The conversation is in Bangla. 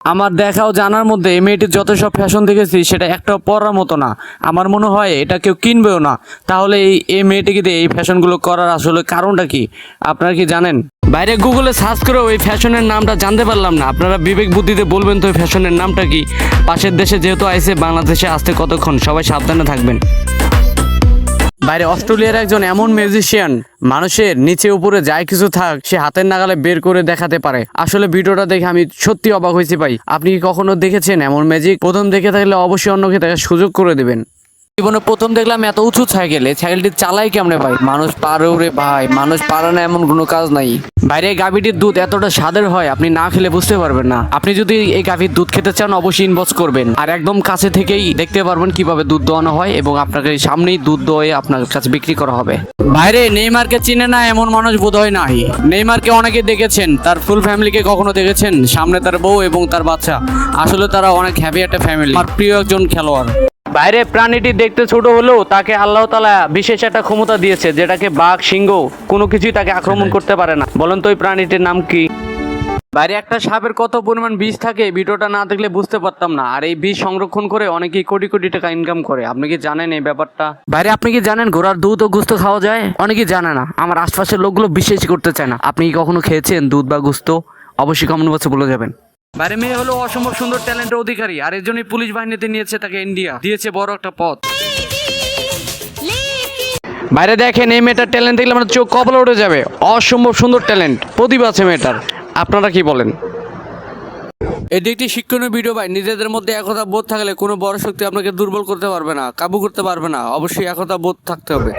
আমার দেখা ও জানার মধ্যে এই মেয়েটির যত সব ফ্যাশন দেখেছি সেটা একটাও পরার মতো না। আমার মনে হয় এটা কেউ কিনবেও না। তাহলে এই মেয়েটিকে দিয়ে এই ফ্যাশনগুলো করার আসলে কারণটা কি আপনারা কি জানেন? বাইরে গুগলে সার্চ করেও এই ফ্যাশনের নামটা জানতে পারলাম না। আপনারা বিবেক বুদ্ধিতে বলবেন তো এই ফ্যাশনের নামটা কি। পাশের দেশে যেহেতু আইছে, বাংলাদেশে আসতে কতক্ষণ, সবাই সাবধানে থাকবেন। বাইরে অস্ট্রেলিয়ার একজন এমন মিউজিশিয়ান মানুষের নিচে উপরে যাই কিছু থাক সে হাতের নাগালে বের করে দেখাতে পারে। আসলে ভিডিওটা দেখে আমি সত্যি অবাক হয়েছি ভাই। আপনি কি কখনো দেখেছেন এমন ম্যাজিক? প্রথম দেখে থাকলে অবশ্যই অন্যকে দেখার সুযোগ করে দিবেন। জীবনে প্রথম দেখলাম এত উঁচু সাইকেল। এই সাইকেলটি চালাই কেমনে ভাই? মানুষ পারে রে ভাই, মানুষ পারে না এমন কোনো কাজ নাই। বাইরে গাভীটির দুধ এতটা স্বাদের হয় আপনি না খেলে বুঝতে পারবেন না। আপনি যদি এই গাভীর দুধ খেতে চান অবশ্যই ইনবক্স করবেন, আর একদম কাছে থেকেই দেখতে পারবেন কিভাবে দুধ দোয়ানো হয় এবং আপনাকে সামনেই দুধ দোয়ে আপনার কাছে বিক্রি করা হবে। বাইরে নেইমারকে চিনে না এমন মানুষ বোধহয় নাই। নেইমারকে অনেকে দেখেছেন, তার ফুল ফ্যামিলিকে কখনো দেখেছেন? সামনে তার বউ এবং তার বাচ্চা। আসলে তারা অনেক হ্যাপি একটা ফ্যামিলি। আমার প্রিয় একজন খেলোয়াড়। বাইরে প্রাণীটি দেখতে ছোট হলেও তাকে আল্লাহ তাআলা বিশেষ একটা ক্ষমতা দিয়েছে, যেটাকে বাঘ, সিংহ কোনো কিছুই তাকে আক্রমণ করতে পারে না। বলেন তো ওই প্রাণীটির নাম কি? বাইরে একটা সাপের কত পরিমাণ বিষ থাকে ভিডিওটা না দেখলে বুঝতে পারতাম না। আর এই বিষ সংরক্ষণ করে অনেকেই কোটি কোটি টাকা ইনকাম করে। আপনি কি জানেন এই ব্যাপারটা? বাইরে আপনি কি জানেন ঘোড়ার দুধ ও গোস্ত খাওয়া যায়? অনেকেই জানে না। আমার আশপাশের লোকগুলো বিশ্বাসই করতে চায় না। আপনি কি কখনো খেয়েছেন দুধ বা গোস্ত? অবশ্যই কমেন্ট বক্সে বলে যাবেন। বাইরে মেয়ে হলো অসম্ভব সুন্দর ট্যালেন্টের অধিকারী, আর এর জন্যই পুলিশ বাহিনীতে নিয়েছে তাকে ইন্ডিয়া, দিয়েছে বড় একটা পদ। বাইরে দেখেন এই মেয়েটার ট্যালেন্ট দেখলে আমার চোখ কপালে উঠে যাবে। অসম্ভব সুন্দর ট্যালেন্ট, প্রতিভা আছে মেয়েটার। আপনারা কি বলেন? এটি একটি শিক্ষণীয় ভিডিও ভাই। নিজেদের মধ্যে একতা বোধ থাকলে কোনো বড় শক্তি আপনাকে দুর্বল করতে পারবে না, কাবু করতে পারবে না। অবশ্যই একতা বোধ থাকতে হবে।